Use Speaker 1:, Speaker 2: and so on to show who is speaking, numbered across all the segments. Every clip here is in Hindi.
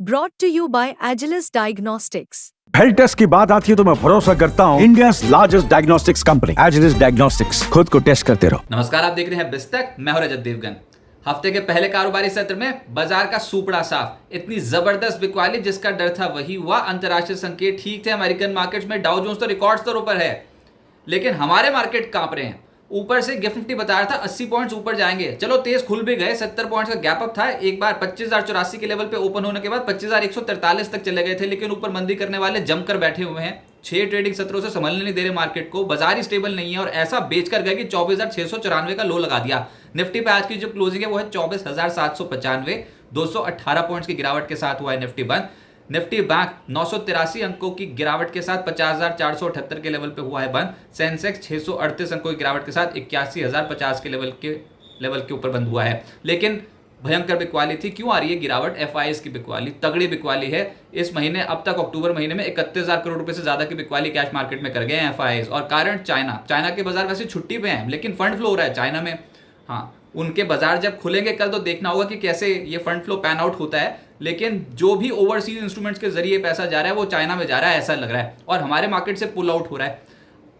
Speaker 1: Brought to you by Agilus Diagnostics.
Speaker 2: Health test की बात आती है तो मैं भरोसा करता हूँ India largest diagnostics company Agilus Diagnostics. खुद को टेस्ट करते रहो।
Speaker 3: नमस्कार, आप देख रहे हैं बिस्तक। मैं हूं रजत देवगन। हफ्ते के पहले कारोबारी सत्र में बाजार का सूपड़ा साफ। इतनी जबरदस्त बिकवाली जिसका डर था वही हुआ। अंतरराष्ट्रीय संकेत ठीक थे। अमेरिकन मार्केट्स में डाउ जोन्स तो रिकॉर्ड स्तरों पर है, लेकिन हमारे मार्केट कांप रहे हैं। ऊपर से गिफ्ट निफ्टी बता रहा था 80 पॉइंट्स ऊपर जाएंगे। चलो तेज खुल भी गए। 70 पॉइंट्स का गैप अप था। एक बार 25,084 के लेवल पे ओपन होने के बाद 25,143 तक चले गए थे, लेकिन ऊपर मंदी करने वाले जमकर बैठे हुए हैं। 6 ट्रेडिंग सत्रों से संभलने नहीं दे रहे मार्केट को। बाजार ही स्टेबल नहीं है और ऐसा बेचकर गए कि 24,694 का लो लगा दिया। निफ्टी पे आज की जो क्लोजिंग है वो है 24,795। 218 पॉइंट्स की गिरावट के साथ हुआ है निफ्टी बंद। निफ्टी बैंक 983 अंकों की गिरावट के साथ 50,478 के लेवल पे हुआ है बंद। सेंसेक्स 638 अंकों की गिरावट के साथ 81,050 के लेवल के ऊपर बंद हुआ है। लेकिन भयंकर बिकवाली थी। क्यों आ रही है गिरावट? एफआईएस की बिकवाली, तगड़ी बिकवाली है। इस महीने अब तक अक्टूबर महीने में 31,000 करोड़ रुपए से ज्यादा की बिकवाली कैश मार्केट में कर गए हैं एफआईएस। और कारण चाइना के बाजार वैसे छुट्टी पे हैं, लेकिन फंड फ्लो हो रहा है चाइना में। हाँ, उनके बाजार जब खुलेंगे कल तो देखना होगा कि कैसे ये फंड फ्लो पैन आउट होता है। लेकिन जो भी ओवरसीज इंस्ट्रूमेंट्स के जरिए पैसा जा रहा है वो चाइना में जा रहा है, ऐसा लग रहा है। और हमारे मार्केट से पुल आउट हो रहा है।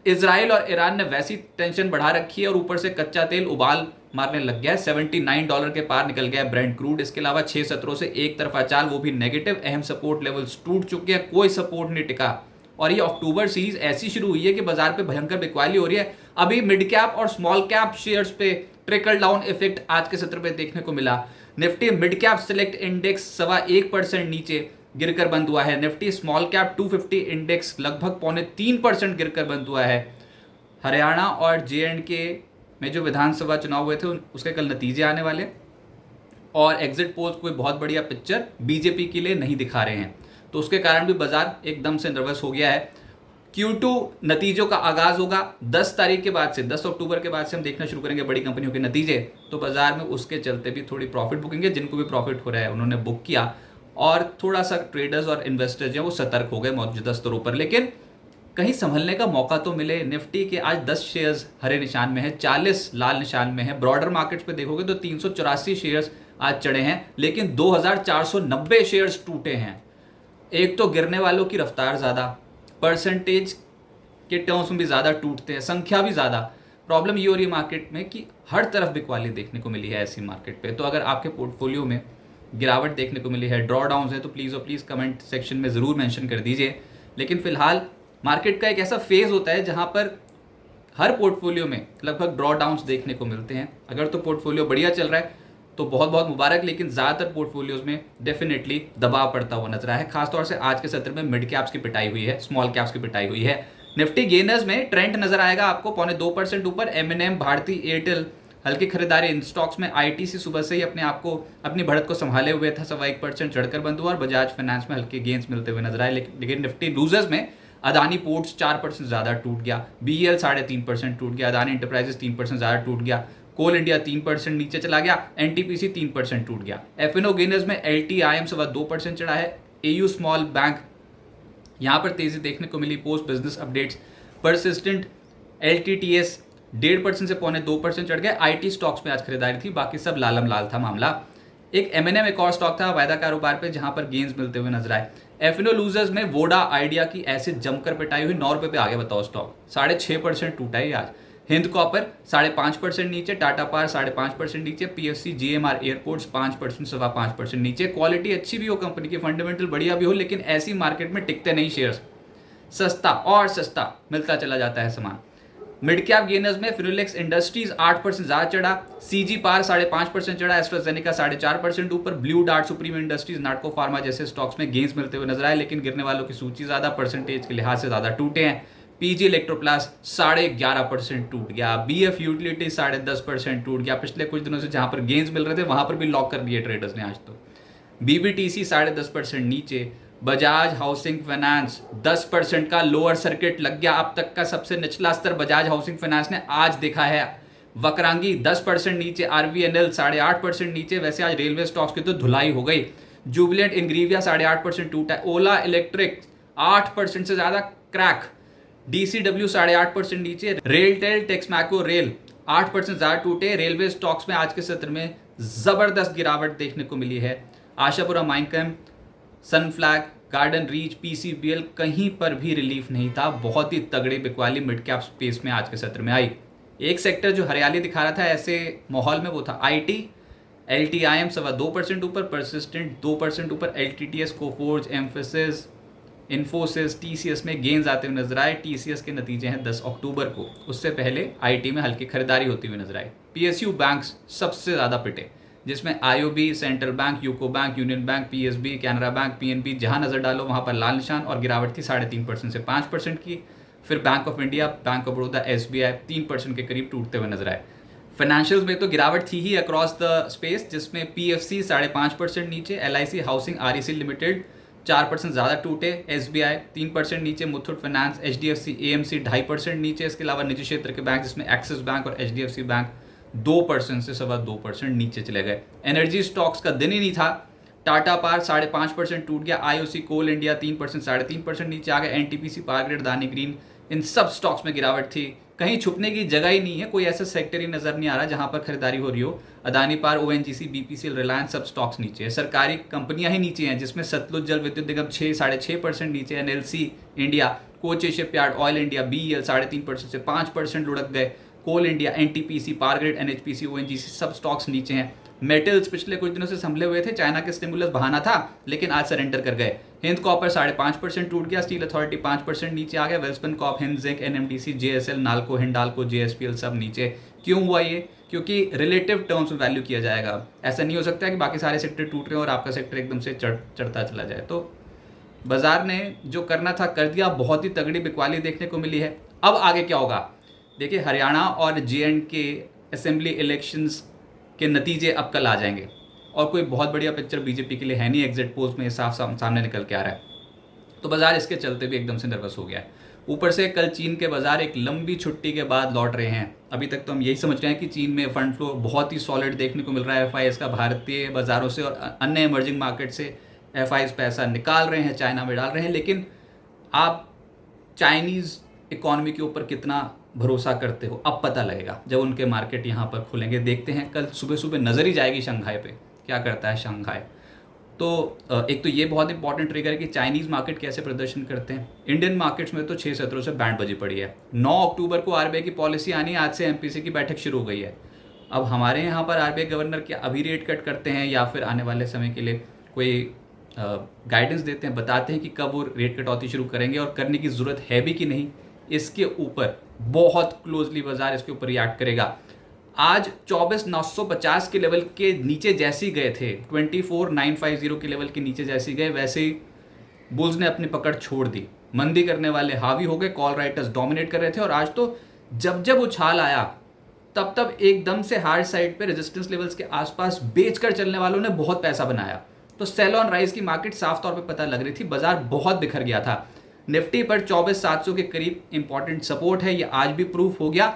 Speaker 3: इजराइल और ईरान ने वैसी टेंशन बढ़ा रखी है और ऊपर से कच्चा तेल उबाल मारने लग गया है। $79 के पार निकल गया है ब्रेंट क्रूड। इसके अलावा 6 सत्रों से एक तरफा चाल, वो भी नेगेटिव। अहम सपोर्ट लेवल्स टूट चुके हैं, कोई सपोर्ट नहीं टिका। और ये अक्टूबर सीरीज ऐसी शुरू हुई है कि बाजार पे भयंकर बिकवाली हो रही है। अभी मिड कैप और स्मॉल कैप शेयर्स पे ट्रिकल डाउन इफेक्ट आज के सत्र पे देखने को मिला। Nifty mid cap select index 1.25% नीचे गिरकर बंद हुआ है। निफ्टी स्मॉल कैप 250 इंडेक्स लगभग 3.25% गिरकर बंद हुआ है। हरियाणा और जे&के में जो विधानसभा चुनाव हुए थे उसके कल नतीजे आने वाले, और एग्जिट पोल्स कोई बहुत बढ़िया पिक्चर बीजेपी के लिए नहीं दिखा रहे हैं, तो उसके कारण भी बाजार एकदम से नर्वस हो गया है। Q2 नतीजों का आगाज होगा 10 तारीख के बाद से, 10 अक्टूबर के बाद से हम देखना शुरू करेंगे बड़ी कंपनियों के नतीजे। तो बाजार में उसके चलते भी थोड़ी प्रॉफिट बुकिंग है। जिनको भी प्रॉफिट हो रहा है उन्होंने बुक किया, और थोड़ा सा ट्रेडर्स और इन्वेस्टर्स जो है वो सतर्क हो गए मौजूदा स्तरों पर। लेकिन कहीं संभलने का मौका तो मिले। निफ्टी के आज 10 शेयर्स हरे निशान में है, 40 लाल निशान में है। ब्रॉडर मार्केट्स पे देखोगे तो 384 शेयर्स आज चढ़े हैं, लेकिन 2,490 शेयर्स टूटे हैं। एक तो गिरने वालों की रफ्तार ज़्यादा, परसेंटेज के टर्म्स में भी ज़्यादा टूटते हैं, संख्या भी ज़्यादा। प्रॉब्लम ये हो रही है मार्केट में कि हर तरफ बिकवाली देखने को मिली है ऐसी मार्केट पे। तो अगर आपके पोर्टफोलियो में गिरावट देखने को मिली है, ड्रॉ डाउन है, तो प्लीज़ और प्लीज़ कमेंट सेक्शन में ज़रूर मेंशन कर दीजिए। लेकिन फिलहाल मार्केट का एक ऐसा फेज़ होता है जहाँ पर हर पोर्टफोलियो में लगभग ड्रॉ डाउन्स देखने को मिलते हैं। अगर तो पोर्टफोलियो बढ़िया चल रहा है तो बहुत बहुत मुबारक, लेकिन ज़्यादातर पोर्टफोलियोज में डेफिनेटली दबाव पड़ता हुआ नजर आया है। खासतौर से आज के सत्र में मिड कैप्स की पिटाई हुई है, स्मॉल कैप्स की पिटाई हुई है। निफ्टी गेनर्स में ट्रेंड नजर आएगा आपको 0.25% ऊपर। M&M, भारती एयरटेल हल्की खरीदारी इन स्टॉक्स में। ITC सुबह से ही अपनी बढ़त को संभाले हुए था, 1.25% चढ़कर बंद हुआ। और बजाज फाइनेंस में हल्के गेंस मिलते हुए नजर आए। लेकिन निफ्टी लूजर्स में अदानी पोर्ट्स 4% ज़्यादा टूट गया, BEL 3.5% टूट गया, अदानी इंटरप्राइजेस 3% ज़्यादा टूट गया, कोल इंडिया 3% नीचे चला गया, NTPC 3% टूट गया। F&O गेनर्स में LTIM 2% चढ़ा है। AU स्मॉल बैंक यहाँ पर तेजी देखने को मिली post business updates. Persistent LTTS 1.5% से 0.2% चढ़ गए। IT स्टॉक्स में आज खरीदारी थी, बाकी सब लालम लाल था मामला। एक M&M एक और स्टॉक था वायदा कारोबार पे, जहां पर गेंस मिलते हुए नजर आए। F&O लूजर्स में वोडा आइडिया की ऐसे जमकर पिटाई हुई। 9 रुपये पे आगे बताओ स्टॉक 6.5% टूटा ही आज। हिंद कॉपर 5.5% नीचे, टाटा पावर 5.5% नीचे, PFC GMR एयरपोर्ट्स 5%, 5.5% नीचे। क्वालिटी अच्छी भी हो कंपनी की, फंडामेंटल बढ़िया भी हो, लेकिन ऐसी मार्केट में टिकते नहीं शेयर्स। सस्ता और सस्ता मिलता चला जाता है सामान। मिड कैप गेनर्स में फिनोलेक्स इंडस्ट्रीज 8% ज़्यादा चढ़ा, CG पावर 5.5% चढ़ा, एस्ट्राजेनेका 4.5% ऊपर, ब्लू डार्ट, सुप्रीम इंडस्ट्रीज, नाटको फार्मा जैसे स्टॉक्स में गेंस मिलते हुए नजर आए। लेकिन गिरने वालों की सूची ज़्यादा, परसेंटेज के लिहाज से ज़्यादा टूटे हैं। PG इलेक्ट्रोप्लास 11.5% टूट गया, BF यूटिलिटी 10.5% टूट गया। पिछले कुछ दिनों से जहां पर गेंस मिल रहे थे वहां पर भी लॉक कर दिए ट्रेडर्स ने आज तो। BBTC 10.5% नीचे। बजाज हाउसिंग फाइनेंस 10% का लोअर सर्किट लग गया। अब तक का सबसे निचला स्तर बजाज हाउसिंग फाइनेंस ने आज देखा है। वक्रांगी 10% नीचे, RVNL 8.5% नीचे। वैसे आज रेलवे स्टॉक्स की तो धुलाई हो गई। जुबिलेंट इंग्रीविया 8.5% टूटा है। ओला इलेक्ट्रिक 8% से ज्यादा क्रैक। DCW 8.5% नीचे। रेलटेल टेक्समैको रेल 8% ज्यादा टूटे। रेलवे स्टॉक्स में आज के सत्र में जबरदस्त गिरावट देखने को मिली है। आशापुरा माइनकम सनफ्लैग, गार्डन रीच, पीसीबीएल, कहीं पर भी रिलीफ नहीं था। बहुत ही तगड़ी बिकवाली मिड कैप स्पेस में आज के सत्र में आई। एक सेक्टर जो हरियाली दिखा रहा था ऐसे माहौल में वो था आईटी। एलटीआईएम 2.25% ऊपर, परसिस्टेंट 2% ऊपर, LTTS, Coforge, emphasis, Infosys, TCS में गेंस आते हुए नजर आए। टीसीएस के नतीजे हैं 10 अक्टूबर को, उससे पहले आईटी में हल्की खरीदारी होती हुई नजर आई। पीएसयू बैंक्स सबसे ज़्यादा पिटे, जिसमें IOB, central bank, UCO bank, union bank, PSB, Canara bank, PNB, जहां नजर डालो वहां पर लाल निशान, और गिरावट थी 3.5% से 5% की। फिर bank of India, bank of Baroda, SBI 3% के करीब टूटते हुए नजर आए। फाइनेंशियल्स में तो गिरावट थी ही अक्रॉस द स्पेस, जिसमें पीएफसी 5.5% नीचे, एलआईसी हाउसिंग आरईसी लिमिटेड 4% ज़्यादा टूटे, एसबीआई 3% नीचे, मुथूट फाइनेंस, एचडीएफसी, एएमसी 2.5% नीचे। इसके अलावा निजी क्षेत्र के बैंक जिसमें एक्सिस बैंक और एचडीएफसी बैंक 2% से 2.25% नीचे चले गए। एनर्जी स्टॉक्स का दिन ही नहीं था। टाटा पावर 5.5% टूट गया, आईओसी, कोल इंडिया 3%, 3.5% नीचे आ गया, एनटीपीसी, पावर ग्रिड, अदानी ग्रीन, इन सब स्टॉक्स में गिरावट थी। कहीं छुपने की जगह ही नहीं है, कोई ऐसा सेक्टर ही नजर नहीं आ रहा जहां पर खरीदारी हो रही हो। Adani power, ONGC, BPCL, Reliance सब स्टॉक्स नीचे है। सरकारी कंपनियां ही नीचे हैं, जिसमें सतलुज जल विद्युत निगम 6.5% नीचे, एनएलसी इंडिया, कोचे शिपयार्ड, ऑयल इंडिया, बीईएल 3.5% से 5% लुढ़क गए, Coal India, NTPC, Power Grid, NHPC, ONGC सब स्टॉक्स नीचे हैं। मेटल्स पिछले कुछ दिनों से संभले हुए थे, चाइना के स्टिमुलस बहाना था, लेकिन आज सरेंडर कर गए। हिंद कॉपर 5.5% टूट गया, स्टील अथॉरिटी 5% नीचे आ गया, वेल्सपन कॉप, हिंद जिंक, एनएमडीसी, जेएसएल, नाल्को, हिंडाल्को, जेएसपीएल सब नीचे। क्यों हुआ ये? क्योंकि रिलेटिव टर्म्स में वैल्यू किया जाएगा। ऐसा नहीं हो सकता कि बाकी सारे सेक्टर टूट रहे हैं और आपका सेक्टर एकदम से चढ़ता चला जाए। तो बाजार ने जो करना था कर दिया, बहुत ही तगड़ी बिकवाली देखने को मिली है। अब आगे क्या होगा? देखिए, हरियाणा और जे.एंड.के असेंबली इलेक्शंस के नतीजे अब कल आ जाएंगे, और कोई बहुत बढ़िया पिक्चर बीजेपी के लिए है नहीं। एग्जिट पोल्स में साफ सामने निकल के आ रहा है, तो बाजार इसके चलते भी एकदम से नर्वस हो गया है। ऊपर से कल चीन के बाजार एक लंबी छुट्टी के बाद लौट रहे हैं। अभी तक तो हम यही समझ रहे हैं कि चीन में फंड फ्लो बहुत ही सॉलिड देखने को मिल रहा है। एफआईएस का भारतीय बाजारों से और अन्य इमर्जिंग मार्केट से एफआईएस पैसा निकाल रहे हैं, चाइना में डाल रहे हैं। लेकिन आप चाइनीज़ इकॉनमी के ऊपर कितना भरोसा करते हो अब पता लगेगा जब उनके मार्केट यहाँ पर खुलेंगे। देखते हैं, कल सुबह सुबह नज़र ही जाएगी शंघाई पे क्या करता है शंघाई। तो एक तो ये बहुत इंपॉर्टेंट ट्रिगर है कि चाइनीज़ मार्केट कैसे प्रदर्शन करते हैं। इंडियन मार्केट्स में तो 6 सत्रों से बैंड बजी पड़ी है। 9 अक्टूबर को आरबीआई की पॉलिसी आनी, आज से एमपीसी की बैठक शुरू हो गई है। अब हमारे यहाँ पर आरबीआई गवर्नर क्या अभी रेट कट करते हैं या फिर आने वाले समय के लिए कोई गाइडेंस देते हैं, बताते हैं कि कब वो रेट कटौती शुरू करेंगे और करने की ज़रूरत है भी कि नहीं, इसके ऊपर बहुत क्लोजली बाजार इसके ऊपर रिएक्ट करेगा। आज 24,950 के लेवल के नीचे जैसे ही गए थे, 24,950 के लेवल के नीचे जैसे ही गए, वैसे ही बुल्स ने अपनी पकड़ छोड़ दी। मंदी करने वाले हावी हो गए, कॉल राइटर्स डोमिनेट कर रहे थे, और आज तो जब उछाल आया तब एकदम से हार्ड साइड पे रेजिस्टेंस लेवल्स के आसपास बेचकर चलने वालों ने बहुत पैसा बनाया। तो सेल ऑन राइज की मार्केट साफ तौर पे पता लग रही थी। बाजार बहुत बिखर गया था। निफ्टी पर 24,700 के करीब इंपॉर्टेंट सपोर्ट है, ये आज भी प्रूफ हो गया।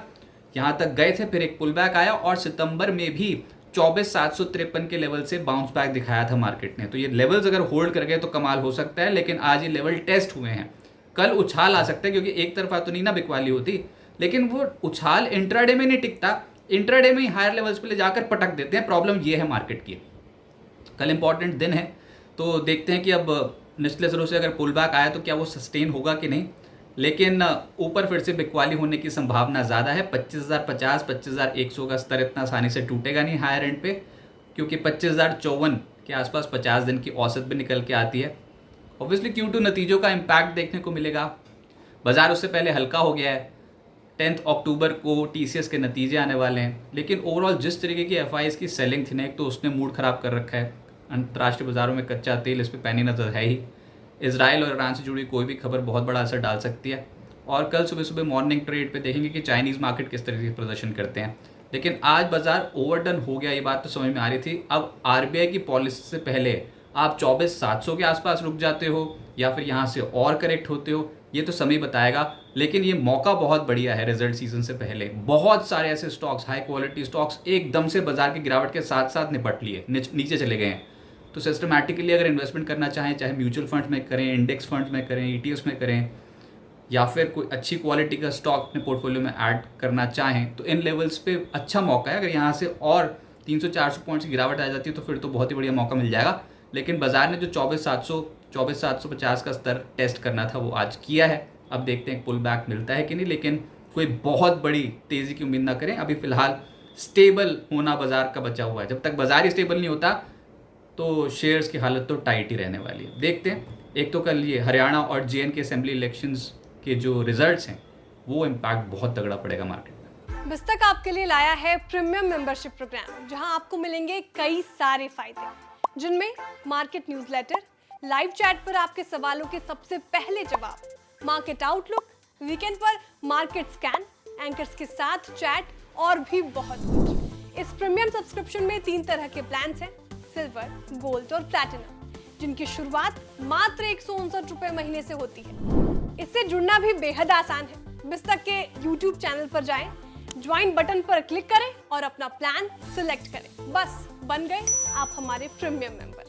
Speaker 3: यहां तक गए थे, फिर एक पुल बैक आया, और सितंबर में भी 24,753 के लेवल से बाउंस बैक दिखाया था मार्केट ने। तो ये लेवल्स अगर होल्ड कर गए तो कमाल हो सकता है, लेकिन आज ये लेवल टेस्ट हुए हैं। कल उछाल आ सकता है, क्योंकि एक तरफा तो नहीं ना बिकवाली होती, लेकिन वो उछाल इंट्राडे में नहीं टिकता, इंट्राडे में ही हायर लेवल्स पे ले जाकर पटक देते हैं। प्रॉब्लम ये है मार्केट की। कल इंपॉर्टेंट दिन है, तो देखते हैं कि अब निचले स्तरों से अगर पुल बैक आया तो क्या वो सस्टेन होगा कि नहीं। लेकिन ऊपर फिर से बिकवाली होने की संभावना ज़्यादा है। 25,050, 25,100 का स्तर इतना आसानी से टूटेगा नहीं हायर एंड पे, क्योंकि 25,054 के आसपास 50 दिन की औसत भी निकल के आती है। ऑब्वियसली Q2 नतीजों का इम्पैक्ट देखने को मिलेगा। बाजार उससे पहले हल्का हो गया है। 10 अक्टूबर को टीसीएस के नतीजे आने वाले हैं, लेकिन ओवरऑल जिस तरीके की एफआईएस की सेलिंग थी ना, एक तो उसने मूड ख़राब कर रखा है। अंतर्राष्ट्रीय बाजारों में कच्चा तेल इस पर पैनी नज़र है ही। इजराइल और ईरान से जुड़ी कोई भी खबर बहुत बड़ा असर डाल सकती है। और कल सुबह सुबह मॉर्निंग ट्रेड पे देखेंगे कि चाइनीज़ मार्केट किस तरीके से प्रदर्शन करते हैं। लेकिन आज बाजार ओवरडन हो गया, ये बात तो समझ में आ रही थी। अब आरबीआई की पॉलिसी से पहले आप 24,700 के आसपास रुक जाते हो या फिर यहाँ से और करेक्ट होते हो, ये तो समय बताएगा। लेकिन ये मौका बहुत बढ़िया है रिजल्ट सीजन से पहले। बहुत सारे ऐसे स्टॉक्स, हाई क्वालिटी स्टॉक्स एकदम से बाजार की गिरावट के साथ साथ निपट लिए, नीचे चले गए हैं। तो सिस्टमैटिकली अगर इन्वेस्टमेंट करना चाहें, चाहे म्यूचुअल फंड में करें, इंडेक्स फंड में करें, ईटीएफ्स में करें, या फिर कोई अच्छी क्वालिटी का स्टॉक अपने पोर्टफोलियो में ऐड करना चाहें, तो इन लेवल्स पे अच्छा मौका है। अगर यहाँ से और 300-400 पॉइंट्स की गिरावट आ जाती है तो फिर तो बहुत ही बढ़िया मौका मिल जाएगा। लेकिन बाजार ने जो 24,700 24,750 का स्तर टेस्ट करना था वो आज किया है। अब देखते हैं पुल बैक मिलता है कि नहीं, लेकिन कोई बहुत बड़ी तेज़ी की उम्मीद ना करें। अभी फ़िलहाल स्टेबल होना बाज़ार का बचा हुआ है। जब तक बाज़ार ही स्टेबल नहीं होता तो शेयर्स की हालत तो टाइट ही रहने वाली है। देखते हैं, एक तो कल ये हरियाणा और JNK असेंबली इलेक्शंस के जो रिजल्ट्स हैं वो इम्पैक्ट बहुत तगड़ा पड़ेगा मार्केट में।
Speaker 4: बिस्तक आपके लिए लाया है प्रीमियम मेंबरशिप प्रोग्राम, जहां आपको मिलेंगे कई सारे फायदे, जिनमें मार्केट न्यूज़लेटर, लाइव चैट पर आपके सवालों के सबसे पहले जवाब, मार्केट आउटलुक, वीकेंड पर मार्केट स्कैन, एंकर्स के साथ चैट और भी बहुत कुछ। इस प्रीमियम सब्सक्रिप्शन में 3 तरह के प्लान्स हैं, सिल्वर, गोल्ड और प्लैटिनम, जिनकी शुरुआत मात्र 159 रुपए महीने से होती है। इससे जुड़ना भी बेहद आसान है। बिस्तक के YouTube चैनल पर जाएं, ज्वाइन बटन पर क्लिक करें और अपना प्लान सिलेक्ट करें। बस बन गए आप हमारे प्रीमियम मेंबर।